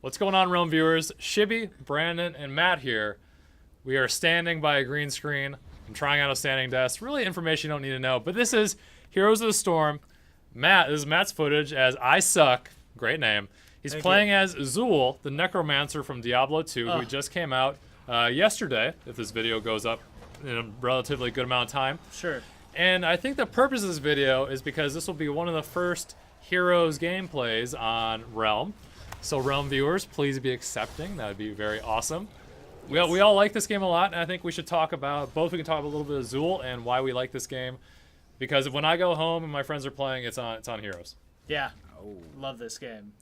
What's going on, Realm viewers? Shibby, Brandon, and Matt here. We are standing by a green screen. I'm trying out a standing desk. Really information you don't need to know, but this is Heroes of the Storm. This is Matt's footage as I Suck. Great name. He's playing as Zool, the Necromancer from Diablo 2, who just came out yesterday, if this video goes up in a relatively good amount of time. Sure. And I think the purpose of this video is because this will be one of the first Heroes gameplays on Realm. So Realm viewers, please be accepting. That would be very awesome. We all like this game a lot, and I think we should talk about, we can talk a little bit of Zool and why we like this game. Because when I go home and my friends are playing, it's on Heroes. Yeah. Oh. Love this game.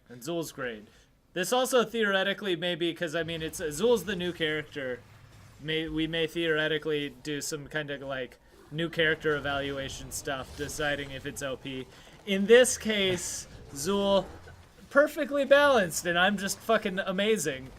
And Zool's great. This also theoretically maybe, because I mean, Zool's the new character. We may theoretically do some kind of like new character evaluation stuff, deciding if it's OP. In this case, Zool, perfectly balanced, and I'm just fucking amazing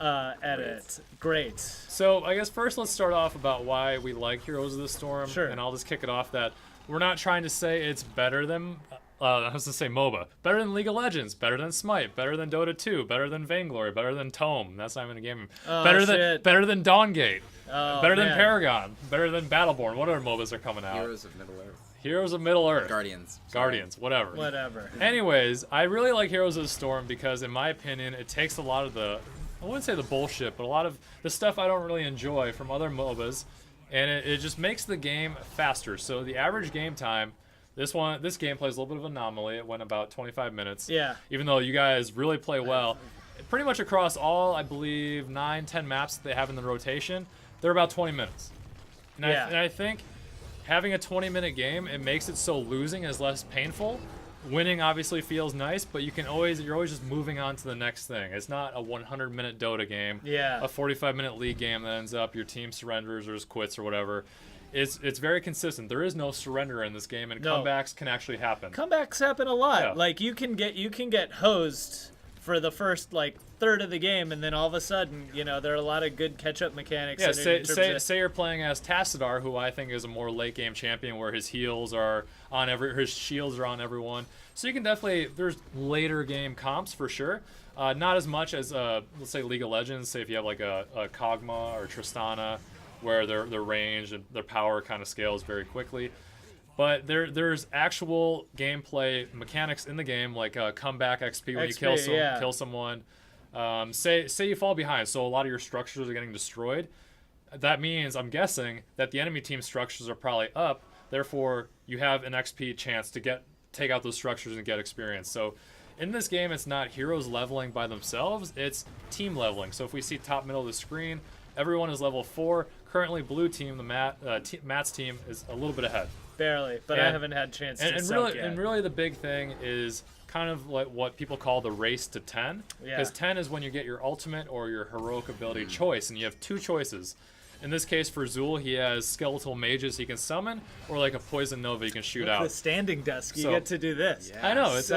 at it. Great. So I guess first let's start off about why we like Heroes of the Storm. Sure. And I'll just kick it off that we're not trying to say it's better than, I was going to say MOBA, better than League of Legends, better than Smite, better than Dota 2, better than Vainglory, better than Tome. That's not even a game. Oh, better shit. than Dawngate. Oh, better than man. Paragon. Better than Battleborn. What other MOBAs are coming out? Heroes of Middle Earth. Heroes of Middle Earth. Guardians. Guardians, whatever. Whatever. Anyways, I really like Heroes of the Storm because, in my opinion, it takes a lot of the, I wouldn't say the bullshit, but a lot of the stuff I don't really enjoy from other MOBAs, and it just makes the game faster. So the average game time, this gameplay is a little bit of an anomaly. It went about 25 minutes. Yeah. Even though you guys really play well, pretty much across all, I believe, 9-10 maps that they have in the rotation, they're about 20 minutes. And I think having a 20-minute game, it makes it so losing is less painful. Winning obviously feels nice, but you're always just moving on to the next thing. It's not a 100-minute Dota game, a 45-minute League game that ends up your team surrenders or just quits or whatever. It's very consistent. There is no surrender in this game, and comebacks can actually happen. Comebacks happen a lot. Yeah. Like you can get hosed for the first like third of the game, and then all of a sudden, you know, there are a lot of good catch-up mechanics. Yeah, in say you're playing as Tassadar, who I think is a more late game champion, where his shields are on everyone. So you can definitely, there's later game comps for sure. Not as much as let's say League of Legends. Say if you have like a Kog'Maw or Tristana, where their range and their power kind of scales very quickly. But there's actual gameplay mechanics in the game, like comeback XP when you kill someone. Say you fall behind, so a lot of your structures are getting destroyed. That means, I'm guessing, that the enemy team structures are probably up. Therefore, you have an XP chance to take out those structures and get experience. So in this game, it's not heroes leveling by themselves, it's team leveling. So if we see top middle of the screen, everyone is level 4. Currently, blue team, Matt's team, is a little bit ahead. Barely, but I haven't had a chance to suck yet. And really the big thing is kind of like what people call the race to 10. Because 10 is when you get your ultimate or your heroic ability choice, and you have 2 choices. In this case, for Zool, he has skeletal mages he can summon, or like a poison nova he can shoot out. The standing desk, you get to do this. Yeah, I know, it's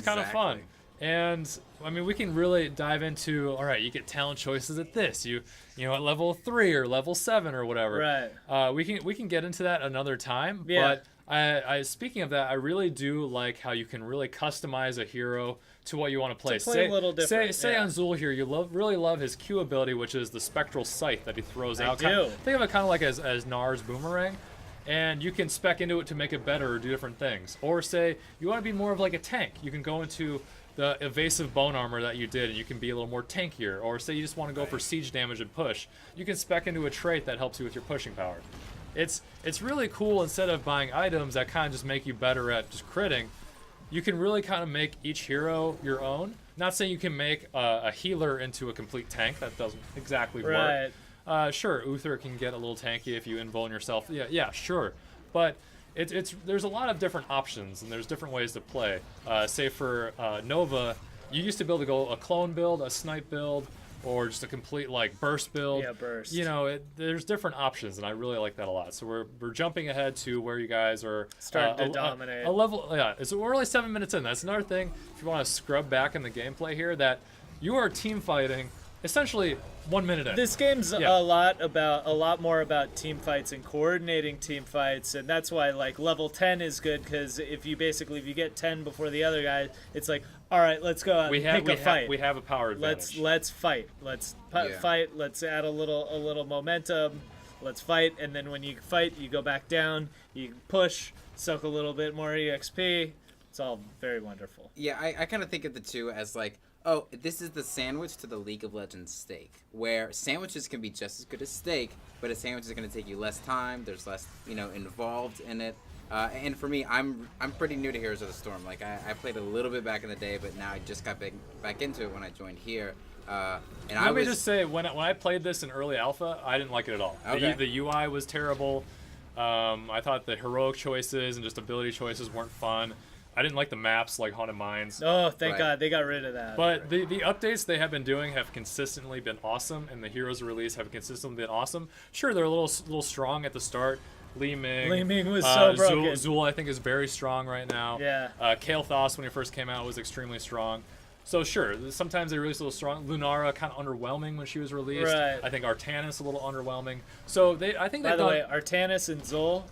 kind of fun. And I mean, we can really dive into, all right, you get talent choices at this, you know, at level 3 or level 7 or whatever. Right. We can get into that another time. Yeah. But I speaking of that, I really do like how you can really customize a hero to what you want to play. A little different. Say on Zool here, you really love his Q ability, which is the spectral scythe that he throws out. Think of it kind of like as Nar's boomerang. And you can spec into it to make it better or do different things. Or say you want to be more of like a tank. You can go into the evasive bone armor that you did, and you can be a little more tankier. Or say you just want to go for siege damage and push. You can spec into a trait that helps you with your pushing power. It's really cool. Instead of buying items that kind of just make you better at just critting, you can really kind of make each hero your own. Not saying you can make a healer into a complete tank. That doesn't exactly work. Sure, Uther can get a little tanky if you invuln yourself. Yeah, sure. But there's a lot of different options, and there's different ways to play. Say for Nova, you used to be able to go a clone build, a snipe build, or just a complete like burst build. Yeah, burst. You know, there's different options, and I really like that a lot. So we're jumping ahead to where you guys are starting to dominate. A level, so we're only 7 minutes in. That's another thing. If you want to scrub back in the gameplay here, that you are team fighting essentially 1 minute in. This game's a lot more about team fights and coordinating team fights, and that's why like level 10 is good, because if you get 10 before the other guy, it's like, All right, let's go out and pick a fight. We have a power advantage. Let's fight. Let's fight. Let's add a little momentum. Let's fight, and then when you fight, you go back down. You push, soak a little bit more EXP. It's all very wonderful. Yeah, I kind of think of the two as like, oh, this is the sandwich to the League of Legends steak, where sandwiches can be just as good as steak, but a sandwich is going to take you less time. There's less, involved in it. And for me, I'm pretty new to Heroes of the Storm. Like I played a little bit back in the day, but now I just got back into it when I joined here. Let me just say, when I played this in early alpha, I didn't like it at all. Okay. The UI was terrible. I thought the heroic choices and just ability choices weren't fun. I didn't like the maps like Haunted Mines. Oh, thank God they got rid of that. But the updates they have been doing have consistently been awesome, and the Heroes release have consistently been awesome. Sure, they're a little strong at the start. Li Ming was so broken. Zul, I think, is very strong right now. Yeah. Kale Thos, when he first came out, was extremely strong. So sure, sometimes they release a little strong. Lunara kind of underwhelming when she was released. Right. I think Artanis a little underwhelming. So I think by the way, Artanis and Zul,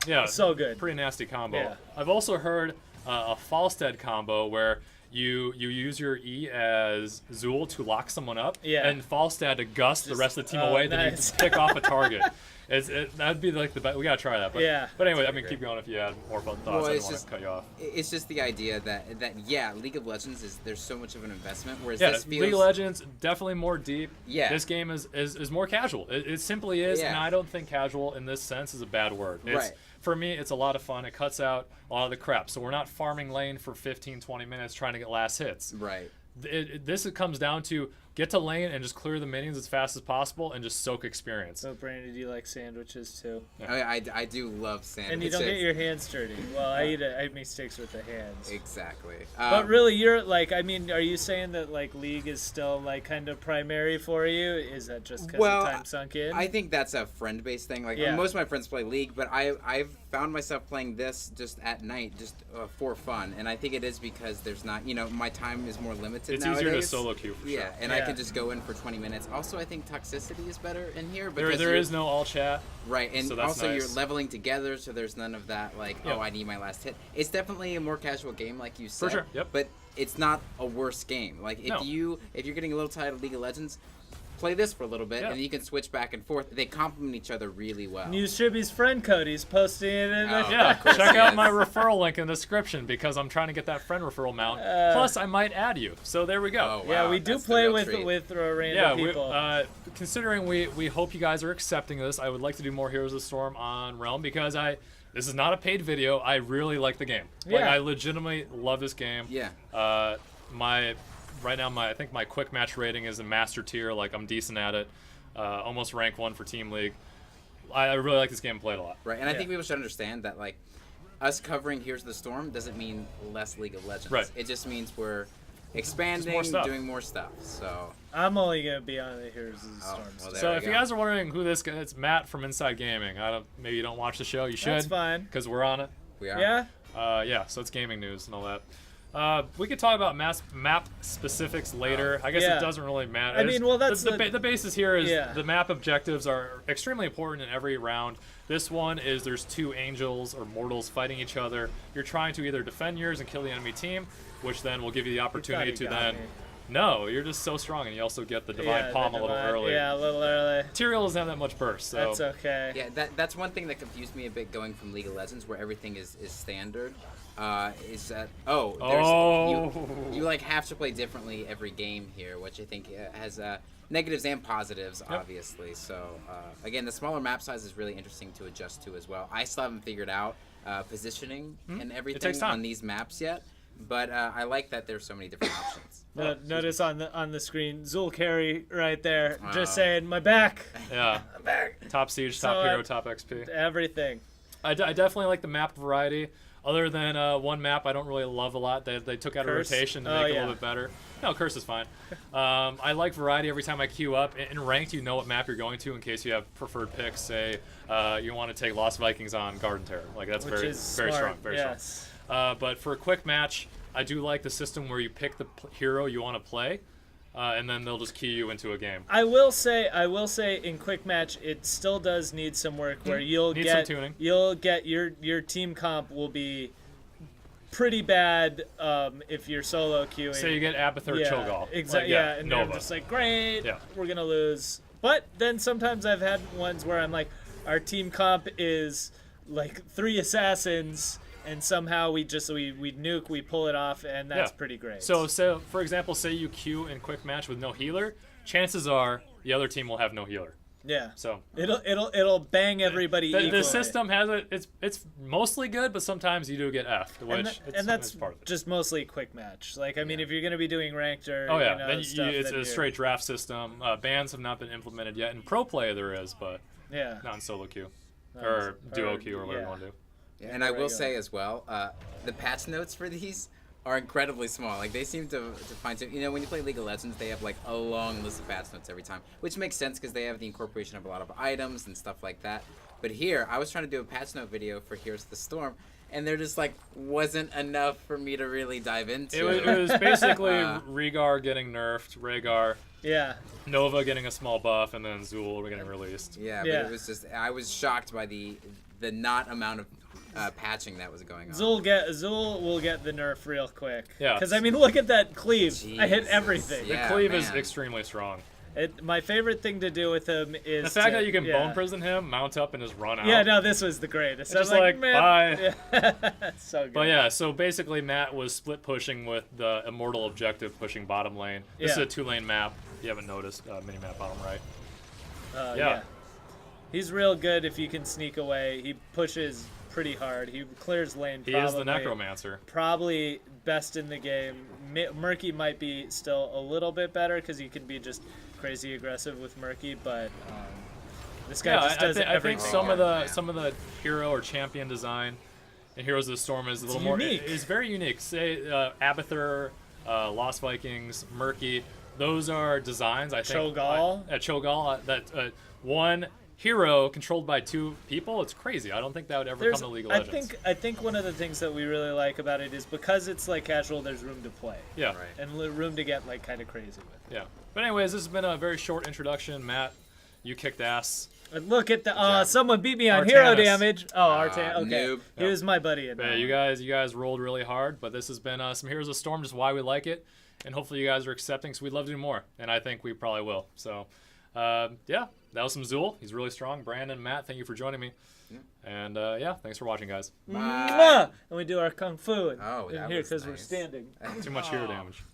yeah, so good. Pretty nasty combo. Yeah. I've also heard a Falstead combo where you use your E as Zul to lock someone up, and Falstad to gust the rest of the team away, then you pick off a target. That'd be like the best. We gotta try that. But anyway, I mean, keep going if you had more thoughts. I don't want to cut you off. It's just the idea that League of Legends there's so much of an investment, whereas this feels... League of Legends definitely more deep. Yeah. This game is more casual. It simply is, and I don't think casual in this sense is a bad word. Right. For me, it's a lot of fun. It cuts out a lot of the crap. So we're not farming lane for 15, 20 minutes trying to get last hits. Right. This comes down to get to lane and just clear the minions as fast as possible and just soak experience. So, Brandon, do you like sandwiches too? Yeah. I do love sandwiches. And you don't get your hands dirty. Well, I make steaks with the hands. Exactly. But really, you're like, I mean, are you saying that like League is still like kind of primary for you? Is that just because the time sunk in? I think that's a friend-based thing. Like most of my friends play League, but I've found myself playing this just at night, just for fun. And I think it is because there's not, my time is more limited nowadays. It's easier to solo queue for sure. And I can just go in for 20 minutes. Also, I think toxicity is better in here. Because there is no all chat. Right, and so also nice. You're leveling together, so there's none of that, like, I need my last hit. It's definitely a more casual game, like you said. For sure, yep. But it's not a worse game. Like, if you're getting a little tired of League of Legends, play this for a little bit, and you can switch back and forth. They complement each other really well. Use Shibby's friend code. He's posting it in the... Check out my referral link in the description because I'm trying to get that friend referral mount. Plus, I might add you. So there we go. Oh, wow. Yeah, we do play with random people. Considering we hope you guys are accepting this, I would like to do more Heroes of the Storm on Realm because this is not a paid video. I really like the game. Like, I legitimately love this game. Yeah. Right now, I think my quick match rating is a master tier. Like, I'm decent at it. Almost rank 1 for Team League. I really like this game and play it a lot. Right, and I think people should understand that, like, us covering Heroes of the Storm doesn't mean less League of Legends. Right. It just means we're expanding, doing more stuff. So I'm only going to be on the Heroes of the Storm. Well, so if you guys are wondering who this guy is, it's Matt from Inside Gaming. Maybe you don't watch the show. You should. That's fine. Because we're on it. We are. Yeah? So it's gaming news and all that. We could talk about map specifics later. I guess it doesn't really matter. I mean, well, that's the basis here is the map objectives are extremely important in every round. This one is there's two angels or mortals fighting each other. You're trying to either defend yours and kill the enemy team, which then will give you the opportunity to then... No, you're just so strong, and you also get the Divine Palm a little early. Yeah, a little early. Tyrael doesn't have that much burst, so... That's okay. Yeah, that's one thing that confused me a bit going from League of Legends, where everything is standard. Is that you like have to play differently every game here, which I think has negatives and positives, obviously. So again, the smaller map size is really interesting to adjust to as well. I still haven't figured out positioning and everything on these maps yet, but I like that there's so many different options. Notice on the screen, Zul carry right there, just saying my back. Yeah, my back. Top siege, top hero, top XP. Everything. I definitely like the map variety. Other than one map I don't really love a lot. They took out Curse? a rotation to make it a little bit better. No, Curse is fine. I like variety every time I queue up. In ranked, you know what map you're going to in case you have preferred picks. Say you want to take Lost Vikings on Garden Terror. Like that's very strong. But for a quick match, I do like the system where you pick the hero you want to play. And then they'll just key you into a game. I will say, in quick match, it still does need some work. Where you'll get your team comp will be pretty bad if you're solo queuing. Say you get Abathur Cho'Gall. Exactly. Like, and Nova. they're just like, great, Yeah. we're gonna lose. But then sometimes I've had ones where I'm like, our team comp is like 3 assassins, and somehow we nuke, we pull it off, and that's pretty great. So for example, say you queue in quick match with no healer, chances are the other team will have no healer. yeah, So it'll bang everybody equally. the system has it. It's mostly good, but sometimes you do get effed, which that's part of it. just mostly quick match. Like I mean, if you're gonna be doing ranked or Then stuff, it's then a straight draft system. Bans have not been implemented yet. In pro play there is, but not in solo queue or duo queue or whatever you want to do. And I will say as well, the patch notes for these are incredibly small. Like they seem to find some, when you play League of Legends, they have like a long list of patch notes every time, which makes sense because they have the incorporation of a lot of items and stuff like that. But here, I was trying to do a patch note video for Heroes of the Storm, and there just like wasn't enough for me to really dive into. It was basically Rhaegar getting nerfed, Rhaegar, Nova getting a small buff, and then Zul getting released. Yeah, but it was just I was shocked by the not amount of patching that was going on. Zul will get the nerf real quick. Yeah. Because I mean, look at that cleave. Jesus. I hit everything. Yeah, the cleave man. is extremely strong. My favorite thing to do with him is The fact that you can bone prison him, mount up, and just run out. Yeah, no, this was the greatest. It's just like, bye. That's so good. But yeah, so basically Matt was split pushing with the Immortal objective pushing bottom lane. This is a 2-lane map. You haven't noticed, mini map bottom right. Yeah. He's real good if you can sneak away. He pushes pretty hard. He clears lane. He is the Necromancer. Probably best in the game. Murky might be still a little bit better because he can be just crazy aggressive with Murky, but this guy just does everything. I think some of the hero or champion design in Heroes of the Storm is a little more unique. Is very unique. Say Abathur, Lost Vikings, Murky. Those are designs I think. Cho'Gall. That one hero controlled by 2 people. It's crazy. I don't think that would ever come to League of Legends. I think one of the things that we really like about it is because it's like casual, there's room to play. Yeah. Right. And room to get like kind of crazy with. Yeah. But anyways, this has been a very short introduction. Matt, you kicked ass. And look at the someone beat me on hero damage. Oh, Artan. Okay. Noob. He was my buddy. Yeah, you guys rolled really hard, but this has been some Heroes of the Storm, just why we like it, and hopefully you guys are accepting. So we'd love to do more, and I think we probably will. So, yeah, that was some Zul. He's really strong. Brandon, Matt, thank you for joining me. Yeah. And yeah, thanks for watching, guys. Bye. And we do our kung fu. Oh, that here was because we're nice. standing. Too much hero damage.